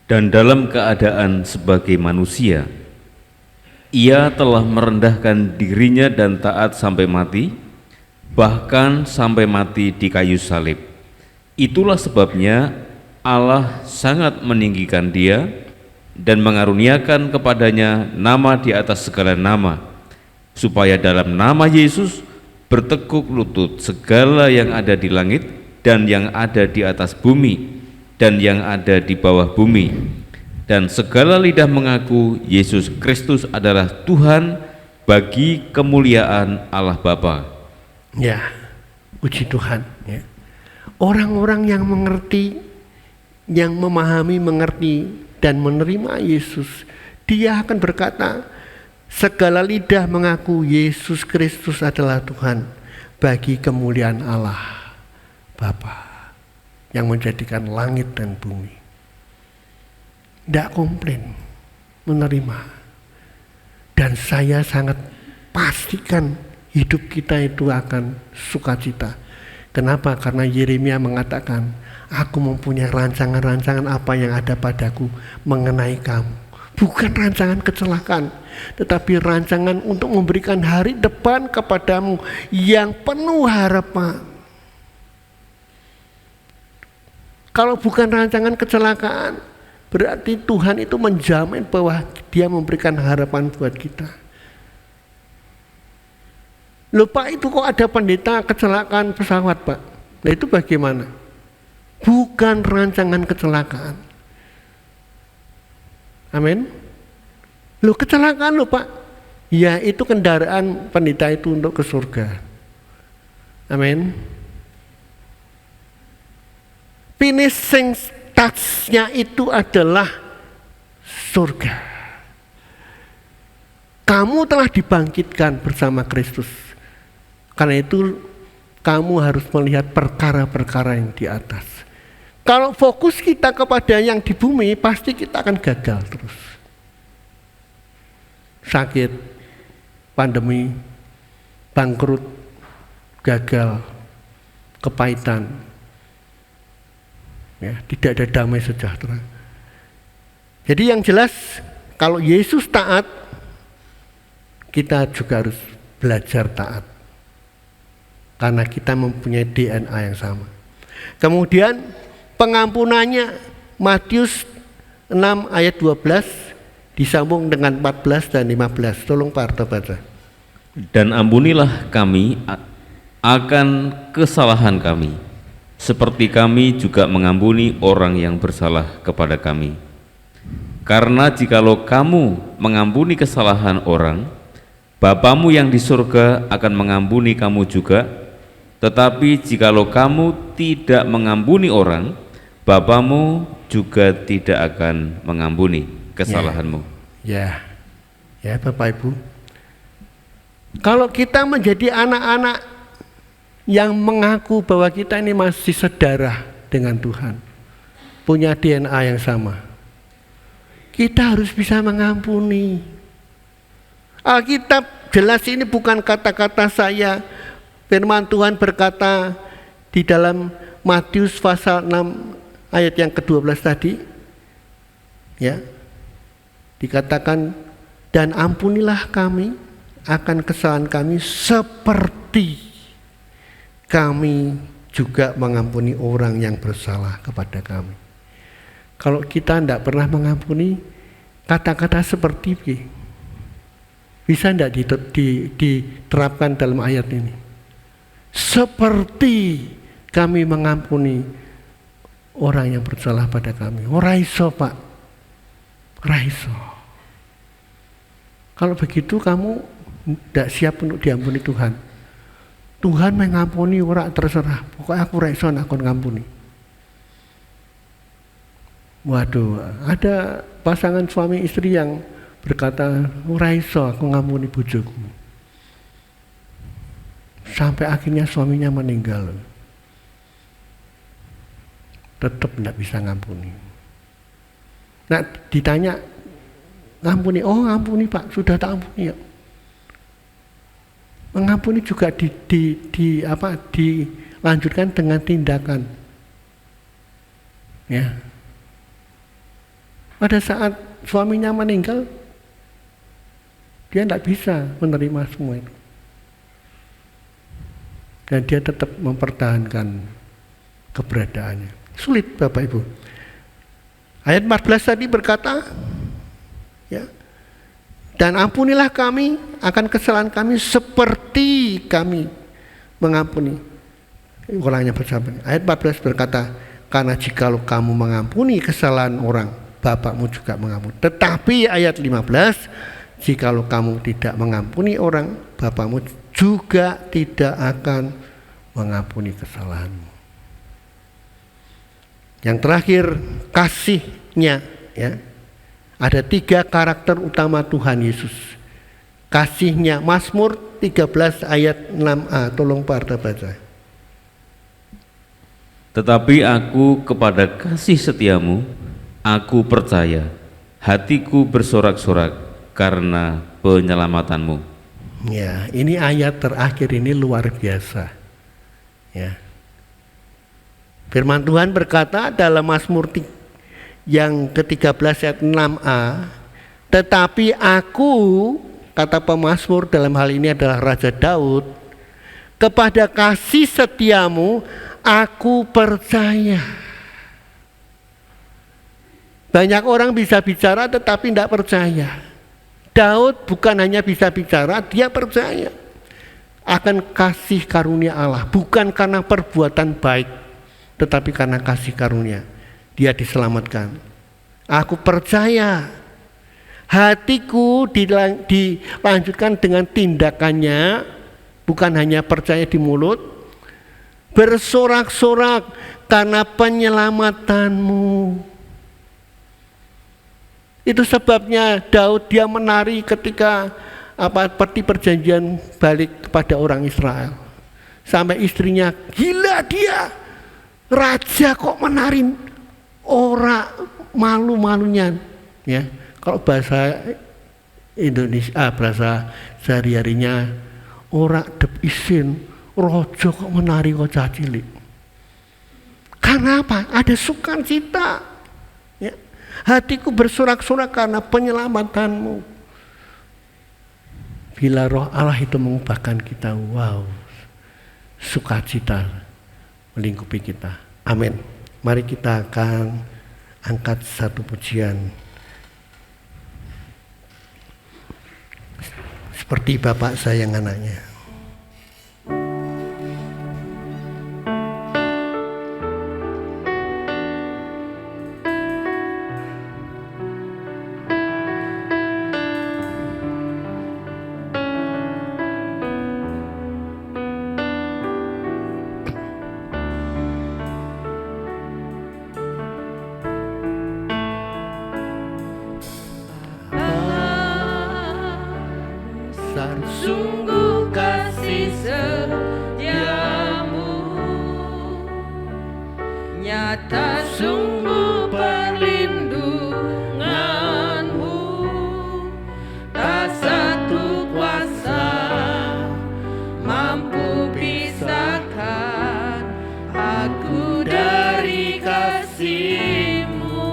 Dan dalam keadaan sebagai manusia, Ia telah merendahkan dirinya dan taat sampai mati, bahkan sampai mati di kayu salib. Itulah sebabnya Allah sangat meninggikan Dia dan mengaruniakan kepadanya nama di atas segala nama, supaya dalam nama Yesus bertekuk lutut segala yang ada di langit dan yang ada di atas bumi dan yang ada di bawah bumi, dan segala lidah mengaku Yesus Kristus adalah Tuhan bagi kemuliaan Allah Bapa. Ya, puji Tuhan ya. Orang-orang yang mengerti, yang memahami, mengerti dan menerima Yesus, dia akan berkata, segala lidah mengaku Yesus Kristus adalah Tuhan bagi kemuliaan Allah Bapa yang menjadikan langit dan bumi. Tidak komplain, menerima. Dan saya sangat pastikan hidup kita itu akan sukacita. Kenapa? Karena Yeremia mengatakan, aku mempunyai rancangan-rancangan apa yang ada padaku mengenai kamu. Bukan rancangan kecelakaan, tetapi rancangan untuk memberikan hari depan kepadamu yang penuh harapan. Kalau bukan rancangan kecelakaan, berarti Tuhan itu menjamin bahwa Dia memberikan harapan buat kita. Loh Pak, itu kok ada pendeta kecelakaan pesawat Pak? Nah itu bagaimana? Bukan rancangan kecelakaan. Amin. Loh, kecelakaan loh Pak. Ya, itu kendaraan pendeta itu untuk ke surga. Amin. Finishing touch-nya itu adalah surga. Kamu telah dibangkitkan bersama Kristus. Karena itu kamu harus melihat perkara-perkara yang di atas. Kalau fokus kita kepada yang di bumi, pasti kita akan gagal terus. Sakit, pandemi, bangkrut, gagal, kepahitan. Ya, tidak ada damai sejahtera. Jadi yang jelas, kalau Yesus taat, kita juga harus belajar taat. Karena kita mempunyai DNA yang sama. Kemudian pengampunannya, Matius 6 ayat 12 disambung dengan 14 dan 15. Tolong Pak Arto baca. Dan ampunilah kami akan kesalahan kami, seperti kami juga mengampuni orang yang bersalah kepada kami. Karena jikalau kamu mengampuni kesalahan orang, Bapamu yang di surga akan mengampuni kamu juga. Tetapi jikalau kamu tidak mengampuni orang, Bapamu juga tidak akan mengampuni kesalahanmu. Ya Bapak Ibu. Kalau kita menjadi anak-anak yang mengaku bahwa kita ini masih sedarah dengan Tuhan, punya DNA yang sama, kita harus bisa mengampuni. Alkitab jelas, ini bukan kata-kata saya. Firman Tuhan berkata di dalam Matius pasal 6 ayat yang ke-12 tadi, ya, dikatakan, dan ampunilah kami akan kesalahan kami seperti kami juga mengampuni orang yang bersalah kepada kami. Kalau kita tidak pernah mengampuni, kata-kata seperti ini bisa tidak diterapkan dalam ayat ini? Seperti kami mengampuni orang yang bersalah pada kami. Ora iso Pak, ora iso. Kalau begitu kamu tidak siap untuk diampuni Tuhan. Tuhan mengampuni orang, terserah. Pokoknya aku ora iso aku ngampuni. Waduh, ada pasangan suami istri yang berkata, ora iso aku ngampuni bojoku. Sampai akhirnya suaminya meninggal. Tetap tidak bisa ngampuni. Nah, ditanya, ngampuni? Oh, ngampuni Pak, sudah tak ampuni ya. Mengampuni juga dilanjutkan dengan tindakan. Ya. Pada saat suaminya meninggal, dia tidak bisa menerima semua itu. Dan dia tetap mempertahankan keberadaannya. Sulit Bapak Ibu. Ayat 14 tadi berkata, ya, dan ampunilah kami akan kesalahan kami seperti kami mengampuni. Ulangnya bersama. Ayat 14 berkata, karena jikalau kamu mengampuni kesalahan orang, Bapakmu juga mengampuni. Tetapi ayat 15, jikalau kamu tidak mengampuni orang, Bapakmu juga tidak akan mengampuni kesalahanmu. Yang terakhir, kasihnya, ya. Ada 3 karakter utama Tuhan Yesus. Kasihnya, Mazmur 13 ayat 6a. Tolong Pak Arda baca. Tetapi aku kepada kasih setiamu, aku percaya, hatiku bersorak-sorak karena penyelamatanmu. Ya, ini ayat terakhir ini luar biasa. Ya. Firman Tuhan berkata dalam Mazmur yang ke-13 ayat 6a, tetapi aku, kata pemazmur dalam hal ini adalah Raja Daud, kepada kasih setiamu aku percaya. Banyak orang bisa bicara tetapi tidak percaya. Daud bukan hanya bisa bicara, dia percaya akan kasih karunia Allah, bukan karena perbuatan baik, tetapi karena kasih karunia dia diselamatkan. Aku percaya Hatiku dilanjutkan dengan tindakannya, bukan hanya percaya di mulut, bersorak-sorak karena penyelamatanmu. Itu sebabnya Daud dia menari ketika seperti perjanjian balik kepada orang Israel. Sampai istrinya, gila dia, raja kok menari, ora malu-malunya. Ya, kalau bahasa Indonesia, bahasa sehari-harinya, ora dep isin, rojo kok menari kok cilik. Karena apa? Ada sukacita. Ya. Hatiku bersorak-sorak karena penyelamatanmu. Bila roh Allah itu mengubahkan kita, wow, sukacita melingkupi kita. Amin. Mari kita akan angkat satu pujian. Seperti Bapak sayang anaknya. Sungguh kasih setiamu nyata, sungguh perlindunganmu, tak satu kuasa mampu pisahkan aku dari kasih-Mu.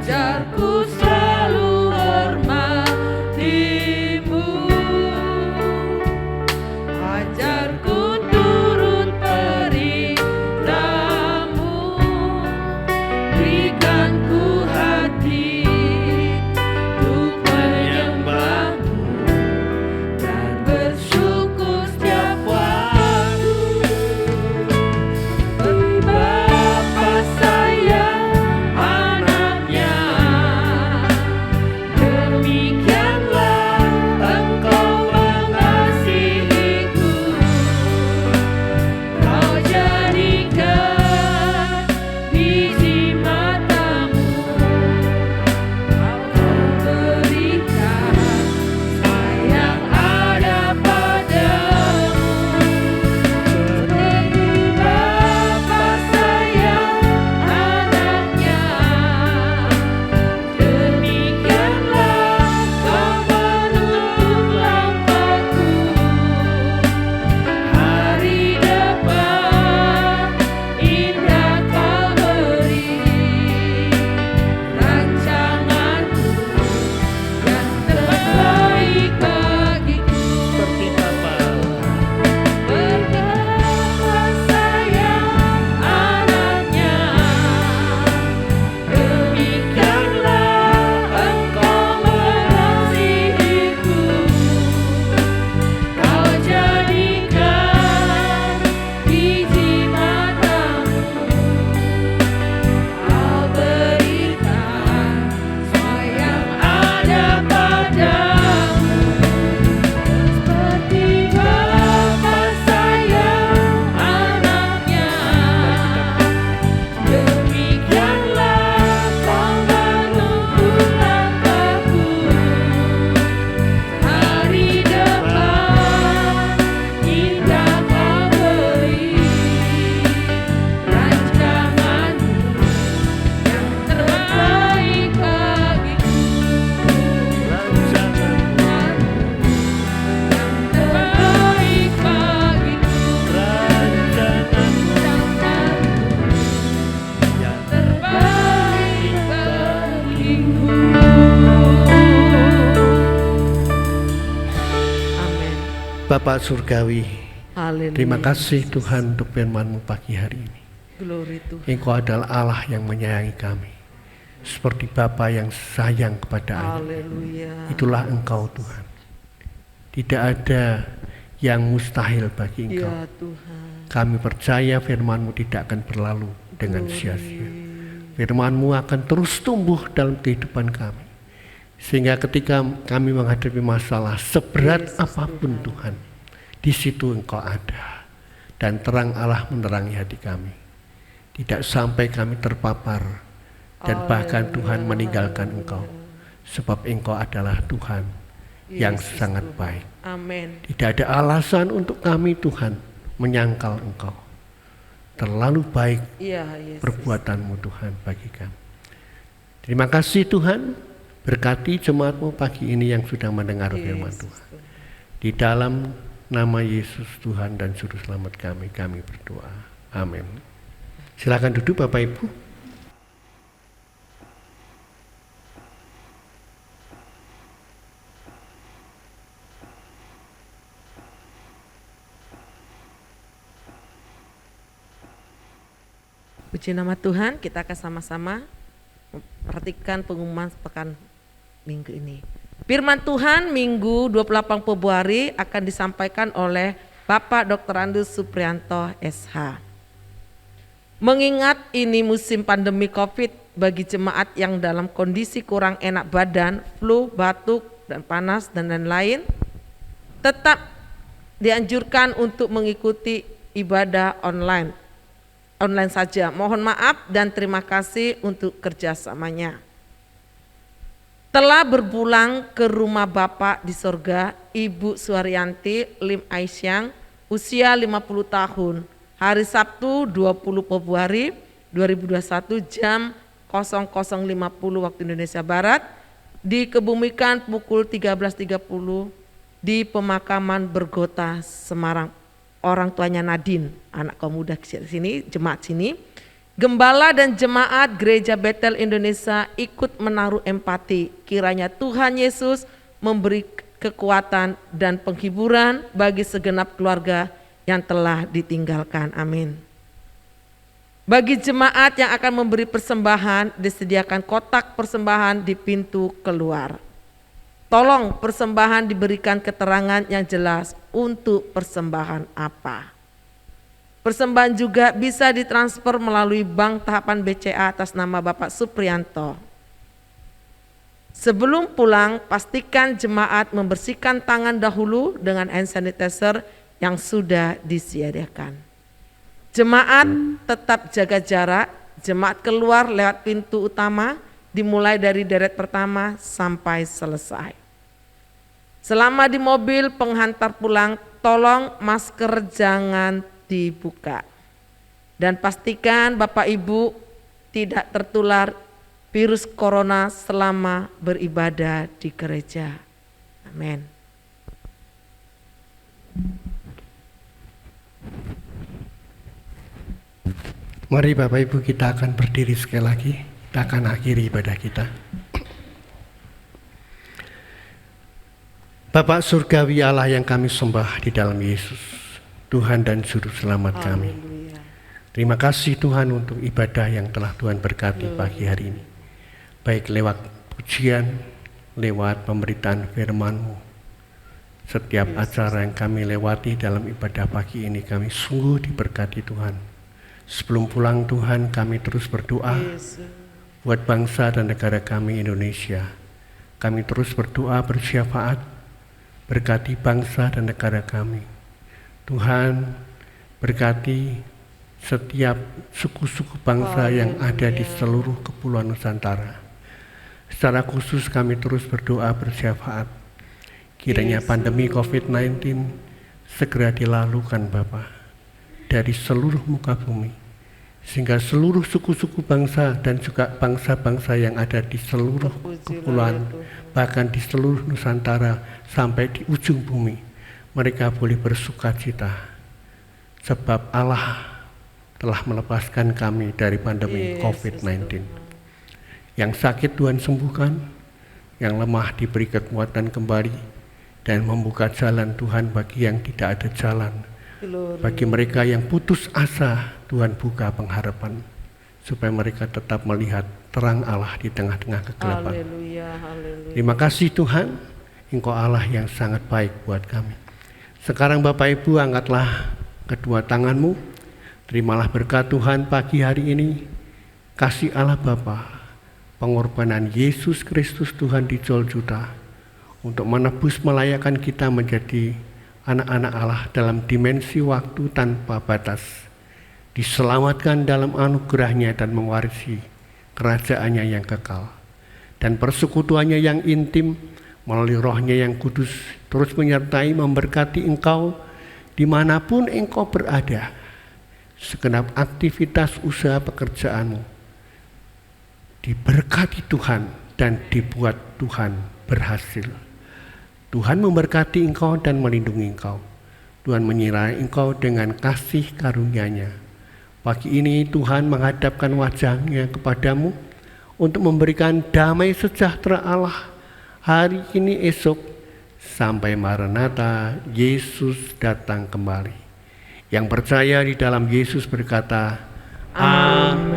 Ajarku selalu hormati-Mu, ajarku turut perintah-Mu, berikan ku hati untuk menyembah-Mu dan bersyukur setiap waktu. Seperti Bapa sayang anaknya, demikianlah Engkau mengasihiku. Kau jadikan biji matamu, Kau berikan sayang ada padamu. Seperti Bapa sayang anaknya, demikianlah Kau menuntun langkahku. Hari depan indah Kau beri, rancangan-Mu yang terbaik bagiku. Seperti Bapa. Betapa sayang anaknya, demikianlah Engkau mengasihiku. Kau jadikan biji matamu, Kau berikan semua yang ada padamu. Seperti Bapa sayang anaknya, demikianlah Kau menuntun langkahku. Hari depan indah Kau beri, rancangan-Mu yang terbaik bagiku. Terbaik bagiku, yang terbaik bagiku. Amin. Bapak Surgawi, Haleluya. terima kasih Tuhan untuk firman-Mu pagi hari ini. Glory Tuhan. Engkau adalah Allah yang menyayangi kami, seperti Bapa yang sayang kepada anak. Haleluya. Itulah Engkau Tuhan. Tidak ada yang mustahil bagi Engkau. Ya Tuhan. Kami percaya firman-Mu tidak akan berlalu dengan sia-sia. Firman-Mu akan terus tumbuh dalam kehidupan kami. Sehingga ketika kami menghadapi masalah seberat apapun Tuhan, di situ Engkau ada. Dan terang Allah menerangi hati kami. Tidak sampai kami terpapar dan bahkan Tuhan meninggalkan Engkau. Sebab Engkau adalah Tuhan yang sangat baik. Amin. Tidak ada alasan untuk kami Tuhan menyangkal Engkau. Terlalu baik perbuatan-Mu Tuhan bagi kami. Terima kasih Tuhan, berkati jemaat-Mu pagi ini yang sudah mendengar firman Tuhan. Di dalam nama Yesus Tuhan dan Juru Selamat kami berdoa. Amin. Silakan duduk Bapak Ibu. Puji nama Tuhan, kita akan sama-sama memperhatikan pengumuman pekan minggu ini. Firman Tuhan Minggu 28 Februari akan disampaikan oleh Bapak Dr. Andus Suprianto SH. Mengingat ini musim pandemi COVID, bagi jemaat yang dalam kondisi kurang enak badan, flu, batuk, dan panas, dan lain-lain, tetap dianjurkan untuk mengikuti ibadah online saja. Mohon maaf dan terima kasih untuk kerjasamanya. Telah berpulang ke rumah Bapak di sorga, Ibu Suharyanti Lim Aisyang, usia 50 tahun, hari Sabtu 20 Februari 2021 jam 00.50 waktu Indonesia Barat, dikebumikan pukul 13.30 di pemakaman Bergota, Semarang. Orang tuanya Nadine, anak kaum muda sini, jemaat sini. Gembala dan jemaat Gereja Betel Indonesia ikut menaruh empati. Kiranya Tuhan Yesus memberi kekuatan dan penghiburan bagi segenap keluarga yang telah ditinggalkan. Amin. Bagi jemaat yang akan memberi persembahan, disediakan kotak persembahan di pintu keluar. Tolong persembahan diberikan keterangan yang jelas untuk persembahan apa. Persembahan juga bisa ditransfer melalui bank tahapan BCA atas nama Bapak Suprianto. Sebelum pulang, pastikan jemaat membersihkan tangan dahulu dengan hand sanitizer yang sudah disediakan. Jemaat tetap jaga jarak, jemaat keluar lewat pintu utama dimulai dari deret pertama sampai selesai. Selama di mobil penghantar pulang, tolong masker jangan dibuka. Dan pastikan Bapak Ibu tidak tertular virus corona selama beribadah di gereja. Amin. Mari Bapak Ibu kita akan berdiri sekali lagi. Kita akan akhiri ibadah kita. Bapak Surgawi Allah yang kami sembah di dalam Yesus, Tuhan dan Juru Selamat kami. Terima kasih Tuhan untuk ibadah yang telah Tuhan berkati pagi hari ini. Baik lewat pujian, lewat pemberitaan firman-Mu. Setiap acara yang kami lewati dalam ibadah pagi ini kami sungguh diberkati Tuhan. Sebelum pulang Tuhan kami terus berdoa buat bangsa dan negara kami Indonesia. Kami terus berdoa bersyafaat berkati bangsa dan negara kami. Tuhan berkati setiap suku-suku bangsa yang ada di seluruh kepulauan Nusantara. Secara khusus kami terus berdoa bersyafaat. Kiranya pandemi COVID-19 segera dilalukan Bapa dari seluruh muka bumi. Sehingga seluruh suku-suku bangsa dan juga bangsa-bangsa yang ada di seluruh kepulauan, bahkan di seluruh Nusantara sampai di ujung bumi, mereka boleh bersukacita sebab Allah telah melepaskan kami dari pandemi COVID-19. Yang sakit Tuhan sembuhkan, yang lemah diberi kekuatan kembali, dan membuka jalan Tuhan bagi yang tidak ada jalan. Bagi mereka yang putus asa, Tuhan buka pengharapan supaya mereka tetap melihat terang Allah di tengah-tengah kegelapan. Terima kasih Tuhan, Engkau Allah yang sangat baik buat kami. Sekarang Bapak Ibu angkatlah kedua tanganmu, terimalah berkat Tuhan pagi hari ini. kasih Allah Bapa, pengorbanan Yesus Kristus Tuhan di Golgota untuk menebus melayakkan kita menjadi anak-anak Allah dalam dimensi waktu tanpa batas, diselamatkan dalam anugerahnya dan mewarisi kerajaannya yang kekal, dan persekutuannya yang intim melalui rohnya yang kudus terus menyertai memberkati engkau dimanapun engkau berada. Segenap aktivitas usaha pekerjaanmu diberkati Tuhan dan dibuat Tuhan berhasil. Tuhan memberkati engkau dan melindungi engkau. Tuhan menyertai engkau dengan kasih karunia-Nya. Pagi ini Tuhan menghadapkan wajah-Nya kepadamu untuk memberikan damai sejahtera Allah hari ini esok sampai Maranatha, Yesus datang kembali. Yang percaya di dalam Yesus berkata, Amin.